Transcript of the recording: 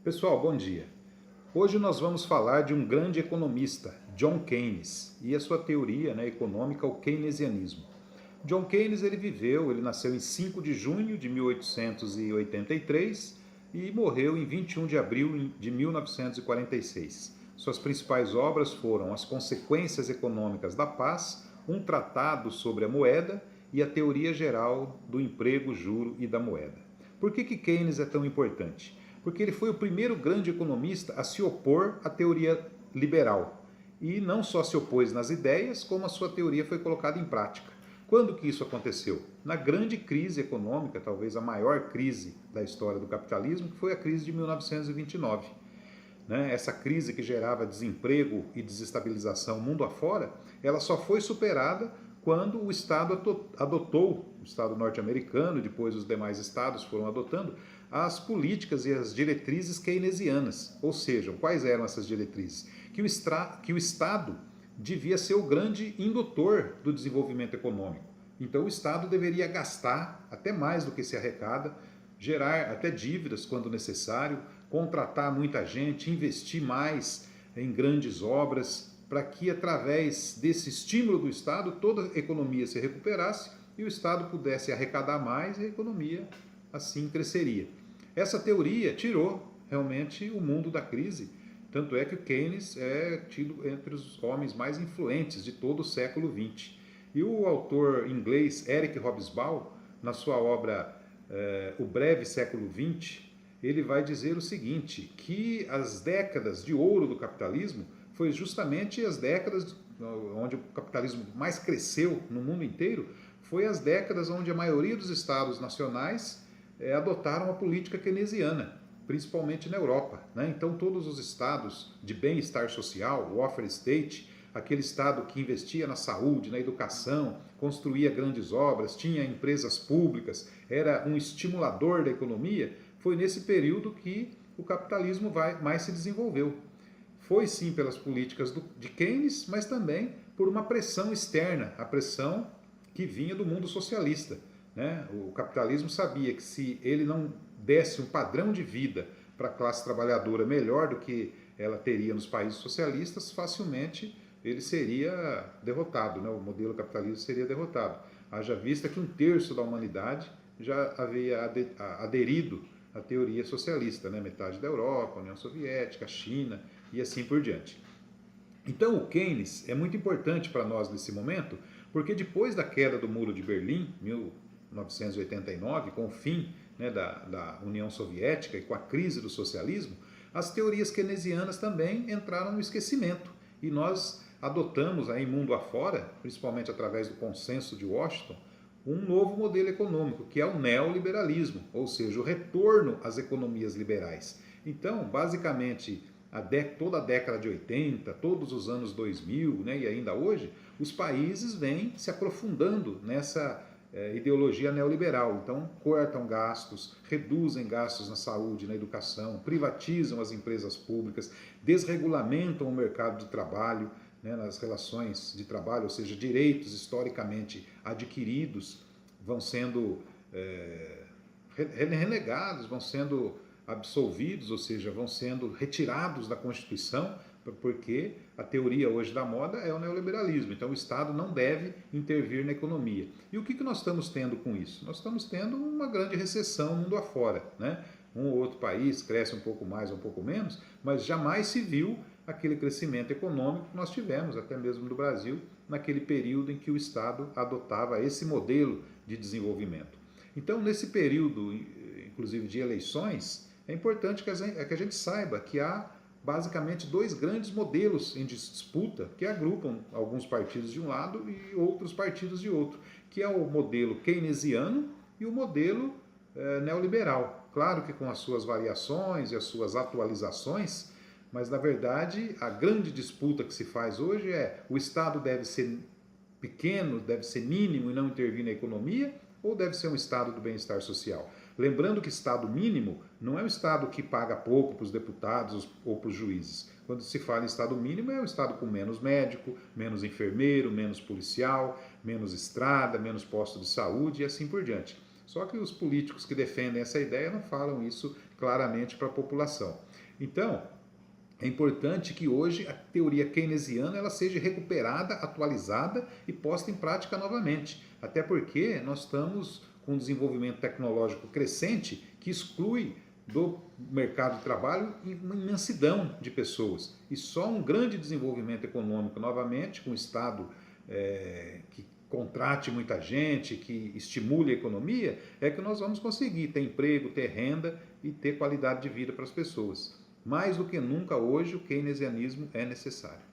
Pessoal, bom dia. Hoje nós vamos falar de um grande economista, John Keynes, e a sua teoria econômica, o keynesianismo. John Keynes ele nasceu em 5 de junho de 1883 e morreu em 21 de abril de 1946. Suas principais obras foram As Consequências Econômicas da Paz, um tratado sobre a moeda e a Teoria Geral do Emprego, Juro e da Moeda. Por que Keynes é tão importante? Porque ele foi o primeiro grande economista a se opor à teoria liberal. E não só se opôs nas ideias, como a sua teoria foi colocada em prática. Quando que isso aconteceu? Na grande crise econômica, talvez a maior crise da história do capitalismo, que foi a crise de 1929. Essa crise que gerava desemprego e desestabilização mundo afora, ela só foi superada quando o Estado adotou, o Estado norte-americano, depois os demais estados foram adotando, as políticas e as diretrizes keynesianas. Ou seja, quais eram essas diretrizes? Que o Estado devia ser o grande indutor do desenvolvimento econômico. Então o Estado deveria gastar até mais do que se arrecada, gerar até dívidas quando necessário, contratar muita gente, investir mais em grandes obras, para que através desse estímulo do Estado toda a economia se recuperasse e o Estado pudesse arrecadar mais e a economia assim cresceria. Essa teoria tirou realmente o mundo da crise, tanto é que o Keynes é tido entre os homens mais influentes de todo o século XX. E o autor inglês Eric Hobsbawm, na sua obra O Breve Século XX, ele vai dizer o seguinte, que as décadas de ouro do capitalismo foi justamente as décadas onde o capitalismo mais cresceu no mundo inteiro, foi as décadas onde a maioria dos estados nacionais adotaram a política keynesiana, principalmente na Europa. Então todos os estados de bem-estar social, o welfare state, aquele estado que investia na saúde, na educação, construía grandes obras, tinha empresas públicas, era um estimulador da economia, foi nesse período que o capitalismo mais se desenvolveu. Foi sim pelas políticas de Keynes, mas também por uma pressão externa, a pressão que vinha do mundo socialista. O capitalismo sabia que se ele não desse um padrão de vida para a classe trabalhadora melhor do que ela teria nos países socialistas, facilmente ele seria derrotado, o modelo capitalista seria derrotado. Haja vista que 1/3 da humanidade já havia aderido à teoria socialista, metade da Europa, a União Soviética, a China e assim por diante. Então o Keynes é muito importante para nós nesse momento, porque depois da queda do Muro de Berlim, 1989, com o fim da União Soviética e com a crise do socialismo, as teorias keynesianas também entraram no esquecimento. E nós adotamos aí mundo afora, principalmente através do consenso de Washington, um novo modelo econômico, que é o neoliberalismo, ou seja, o retorno às economias liberais. Então, basicamente, toda a década de 80, todos os anos 2000 e ainda hoje, os países vêm se aprofundando nessa ideologia neoliberal. Então, cortam gastos, reduzem gastos na saúde, na educação, privatizam as empresas públicas, desregulamentam o mercado de trabalho, nas relações de trabalho, ou seja, direitos historicamente adquiridos vão sendo renegados, vão sendo absolvidos, ou seja, vão sendo retirados da Constituição, porque a teoria hoje da moda é o neoliberalismo. Então o Estado não deve intervir na economia. E o que nós estamos tendo com isso? Nós estamos tendo uma grande recessão mundo afora. Um ou outro país cresce um pouco mais, um pouco menos, mas jamais se viu aquele crescimento econômico que nós tivemos, até mesmo no Brasil, naquele período em que o Estado adotava esse modelo de desenvolvimento. Então, nesse período, inclusive de eleições, é importante que a gente saiba que há basicamente dois grandes modelos em disputa que agrupam alguns partidos de um lado e outros partidos de outro, que é o modelo keynesiano e o modelo neoliberal. Claro que com as suas variações e as suas atualizações, mas na verdade a grande disputa que se faz hoje é: o Estado deve ser pequeno, deve ser mínimo e não intervir na economia, ou deve ser um Estado do bem-estar social? Lembrando que Estado mínimo não é um Estado que paga pouco para os deputados ou para os juízes. Quando se fala em Estado mínimo, é um Estado com menos médico, menos enfermeiro, menos policial, menos estrada, menos posto de saúde e assim por diante. Só que os políticos que defendem essa ideia não falam isso claramente para a população. Então, é importante que hoje a teoria keynesiana ela seja recuperada, atualizada e posta em prática novamente. Até porque nós estamos com um desenvolvimento tecnológico crescente que exclui do mercado de trabalho uma imensidão de pessoas. E só um grande desenvolvimento econômico novamente, com o Estado que contrate muita gente, que estimule a economia, é que nós vamos conseguir ter emprego, ter renda e ter qualidade de vida para as pessoas. Mais do que nunca hoje o keynesianismo é necessário.